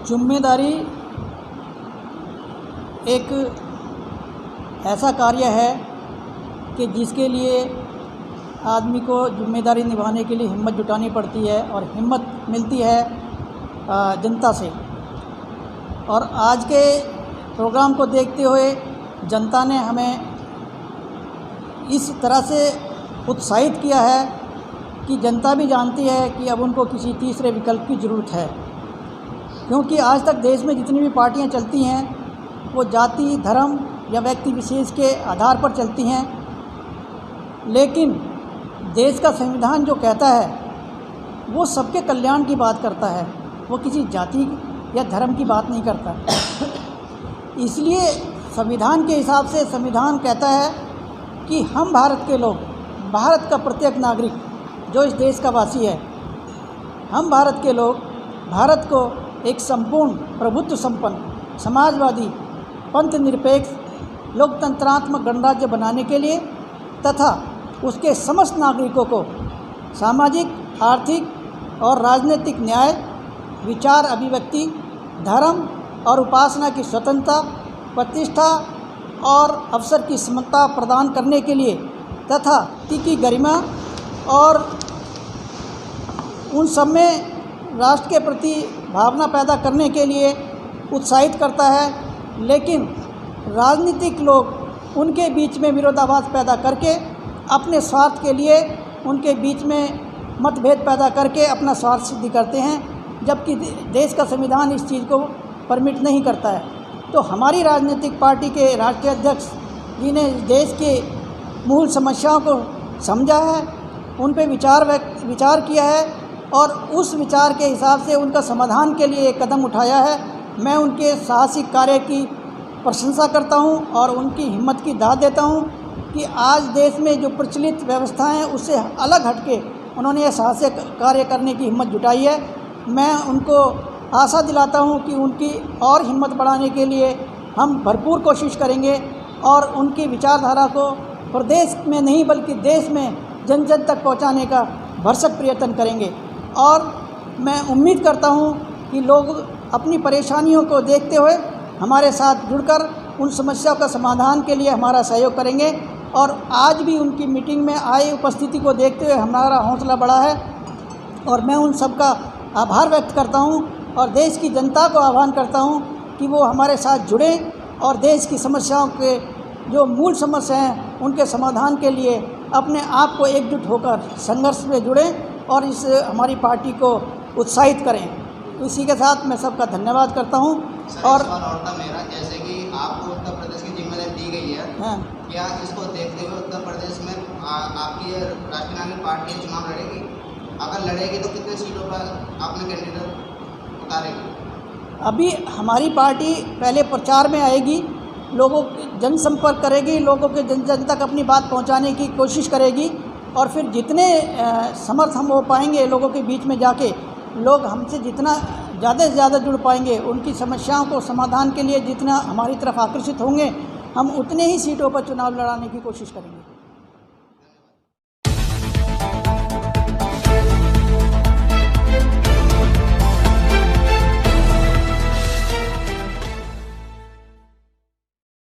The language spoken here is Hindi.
जिम्मेदारी एक ऐसा कार्य है कि जिसके लिए आदमी को जिम्मेदारी निभाने के लिए हिम्मत जुटानी पड़ती है और हिम्मत मिलती है जनता से। और आज के प्रोग्राम को देखते हुए जनता ने हमें इस तरह से उत्साहित किया है कि जनता भी जानती है कि अब उनको किसी तीसरे विकल्प की ज़रूरत है, क्योंकि आज तक देश में जितनी भी पार्टियां चलती हैं वो जाति, धर्म या व्यक्ति विशेष के आधार पर चलती हैं। लेकिन देश का संविधान जो कहता है वो सबके कल्याण की बात करता है, वो किसी जाति या धर्म की बात नहीं करता। इसलिए संविधान के हिसाब से संविधान कहता है कि हम भारत के लोग, भारत का प्रत्येक नागरिक जो इस देश का वासी है, हम भारत के लोग भारत को एक संपूर्ण प्रभुत्व संपन्न समाजवादी पंथ निरपेक्ष लोकतंत्रात्मक गणराज्य बनाने के लिए तथा उसके समस्त नागरिकों को सामाजिक, आर्थिक और राजनीतिक न्याय, विचार अभिव्यक्ति, धर्म और उपासना की स्वतंत्रता, प्रतिष्ठा और अवसर की समता प्रदान करने के लिए तथा की गरिमा और उन सब में राष्ट्र के प्रति भावना पैदा करने के लिए उत्साहित करता है। लेकिन राजनीतिक लोग उनके बीच में विरोधाभास पैदा करके अपने स्वार्थ के लिए उनके बीच में मतभेद पैदा करके अपना स्वार्थ सिद्धि करते हैं, जबकि देश का संविधान इस चीज़ को परमिट नहीं करता है। तो हमारी राजनीतिक पार्टी के राष्ट्रीय अध्यक्ष जी ने देश के मूल समस्याओं को समझा है, उन पे विचार किया है और उस विचार के हिसाब से उनका समाधान के लिए एक कदम उठाया है। मैं उनके साहसिक कार्य की प्रशंसा करता हूं और उनकी हिम्मत की दाद देता हूं कि आज देश में जो प्रचलित व्यवस्थाएं हैं उससे अलग हटके उन्होंने यह साहसिक कार्य करने की हिम्मत जुटाई है। मैं उनको आशा दिलाता हूं कि उनकी और हिम्मत बढ़ाने के लिए हम भरपूर कोशिश करेंगे और उनकी विचारधारा को प्रदेश में नहीं बल्कि देश में जन जन तक पहुंचाने का भरसक प्रयत्न करेंगे। और मैं उम्मीद करता हूं कि लोग अपनी परेशानियों को देखते हुए हमारे साथ जुड़कर उन समस्याओं का समाधान के लिए हमारा सहयोग करेंगे। और आज भी उनकी मीटिंग में आई उपस्थिति को देखते हुए हमारा हौसला बढ़ा है और मैं उन सब का आभार व्यक्त करता हूं और देश की जनता को आह्वान करता हूं कि वो हमारे साथ जुड़ें और देश की समस्याओं के जो मूल समस्या हैं उनके समाधान के लिए अपने आप को एकजुट होकर संघर्ष में जुड़ें और इस हमारी पार्टी को उत्साहित करें। इसी के साथ मैं सबका धन्यवाद करता हूं। और मेरा जैसे कि आपको उत्तर प्रदेश की जिम्मेदारी दी गई है, क्या इसको देखते हुए उत्तर प्रदेश में आपकी राष्ट्रीय नागरिक पार्टी चुनाव लड़ेगी? अगर लड़ेगी तो कितने सीटों पर आपने कैंडिडेट उतारेगी? अभी हमारी पार्टी पहले प्रचार में आएगी, लोगों जनसंपर्क करेगी, लोगों के जन जन तक अपनी बात पहुंचाने की कोशिश करेगी और फिर जितने समर्थ हम हो पाएंगे लोगों के बीच में जाके, लोग हमसे जितना ज़्यादा से ज़्यादा जुड़ पाएंगे, उनकी समस्याओं को समाधान के लिए जितना हमारी तरफ आकर्षित होंगे, हम उतने ही सीटों पर चुनाव लड़ाने की कोशिश करेंगे।